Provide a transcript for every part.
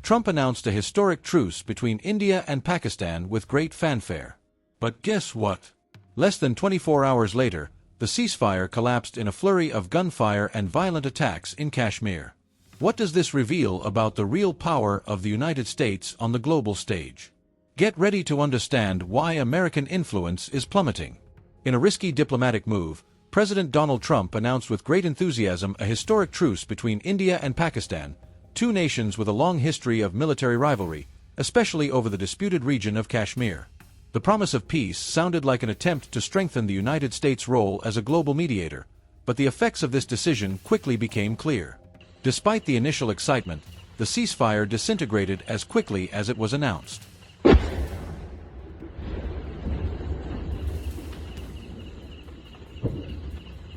Trump announced a historic truce between India and Pakistan with great fanfare. But guess what? Less than 24 hours later, the ceasefire collapsed in a flurry of gunfire and violent attacks in Kashmir. What does this reveal about the real power of the United States on the global stage? Get ready to understand why American influence is plummeting. In a risky diplomatic move, President Donald Trump announced with great enthusiasm a historic truce between India and Pakistan, two nations with a long history of military rivalry, especially over the disputed region of Kashmir. The promise of peace sounded like an attempt to strengthen the United States' role as a global mediator, but the effects of this decision quickly became clear. Despite the initial excitement, the ceasefire disintegrated as quickly as it was announced.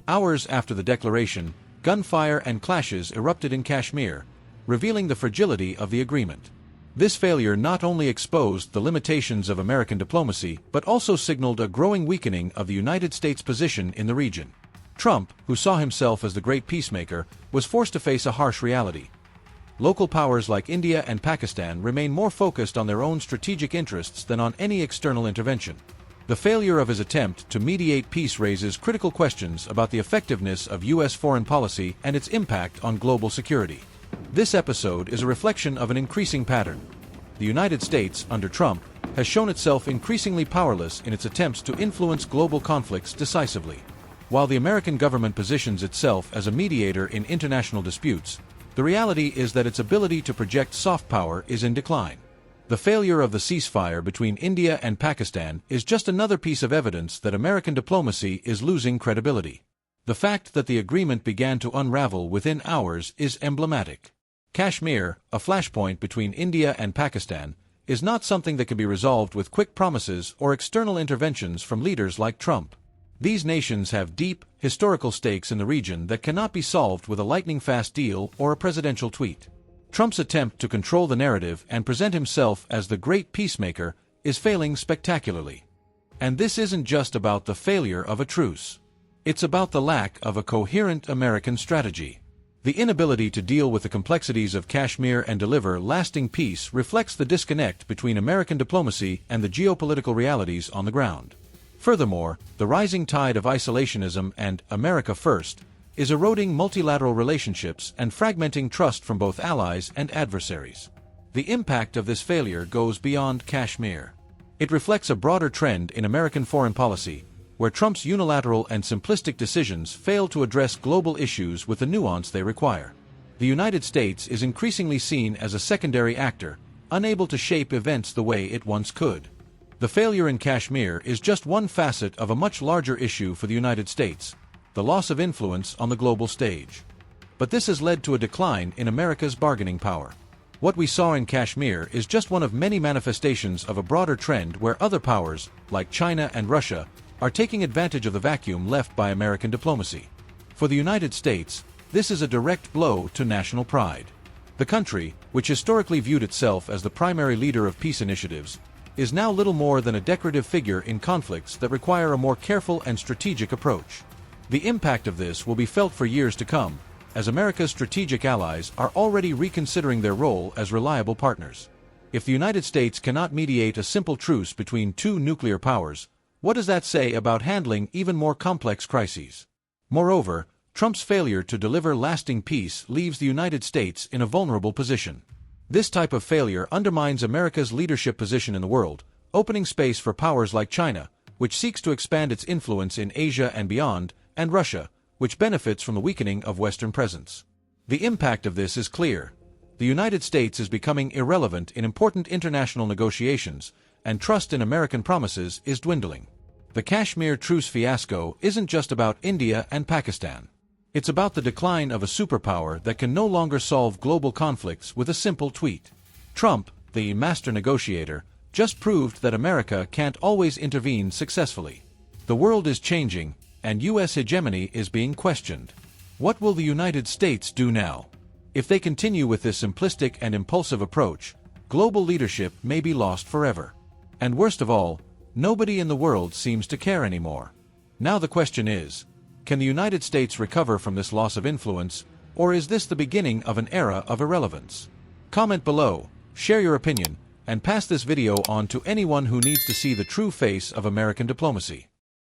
Hours after the declaration, gunfire and clashes erupted in Kashmir, revealing the fragility of the agreement. This failure not only exposed the limitations of American diplomacy but also signaled a growing weakening of the United States' position in the region. Trump, who saw himself as the great peacemaker, was forced to face a harsh reality. Local powers like India and Pakistan remain more focused on their own strategic interests than on any external intervention. The failure of his attempt to mediate peace raises critical questions about the effectiveness of U.S. foreign policy and its impact on global security. This episode is a reflection of an increasing pattern. The United States, under Trump, has shown itself increasingly powerless in its attempts to influence global conflicts decisively. While the American government positions itself as a mediator in international disputes, the reality is that its ability to project soft power is in decline. The failure of the ceasefire between India and Pakistan is just another piece of evidence that American diplomacy is losing credibility. The fact that the agreement began to unravel within hours is emblematic. Kashmir, a flashpoint between India and Pakistan, is not something that can be resolved with quick promises or external interventions from leaders like Trump. These nations have deep, historical stakes in the region that cannot be solved with a lightning-fast deal or a presidential tweet. Trump's attempt to control the narrative and present himself as the great peacemaker is failing spectacularly. And this isn't just about the failure of a truce. It's about the lack of a coherent American strategy. The inability to deal with the complexities of Kashmir and deliver lasting peace reflects the disconnect between American diplomacy and the geopolitical realities on the ground. Furthermore, the rising tide of isolationism and America first is eroding multilateral relationships and fragmenting trust from both allies and adversaries. The impact of this failure goes beyond Kashmir. It reflects a broader trend in American foreign policy, where Trump's unilateral and simplistic decisions fail to address global issues with the nuance they require. The United States is increasingly seen as a secondary actor, unable to shape events the way it once could. The failure in Kashmir is just one facet of a much larger issue for the United States, the loss of influence on the global stage. But this has led to a decline in America's bargaining power. What we saw in Kashmir is just one of many manifestations of a broader trend where other powers, like China and Russia, are taking advantage of the vacuum left by American diplomacy. For the United States, this is a direct blow to national pride. The country, which historically viewed itself as the primary leader of peace initiatives, is now little more than a decorative figure in conflicts that require a more careful and strategic approach. The impact of this will be felt for years to come, as America's strategic allies are already reconsidering their role as reliable partners. If the United States cannot mediate a simple truce between two nuclear powers, what does that say about handling even more complex crises? Moreover, Trump's failure to deliver lasting peace leaves the United States in a vulnerable position. This type of failure undermines America's leadership position in the world, opening space for powers like China, which seeks to expand its influence in Asia and beyond, and Russia, which benefits from the weakening of Western presence. The impact of this is clear. The United States is becoming irrelevant in important international negotiations, and trust in American promises is dwindling. The Kashmir truce fiasco isn't just about India and Pakistan. It's about the decline of a superpower that can no longer solve global conflicts with a simple tweet. Trump, the master negotiator, just proved that America can't always intervene successfully. The world is changing, and U.S. hegemony is being questioned. What will the United States do now? If they continue with this simplistic and impulsive approach, global leadership may be lost forever. And worst of all, nobody in the world seems to care anymore. Now the question is, can the United States recover from this loss of influence, or is this the beginning of an era of irrelevance? Comment below, share your opinion, and pass this video on to anyone who needs to see the true face of American diplomacy.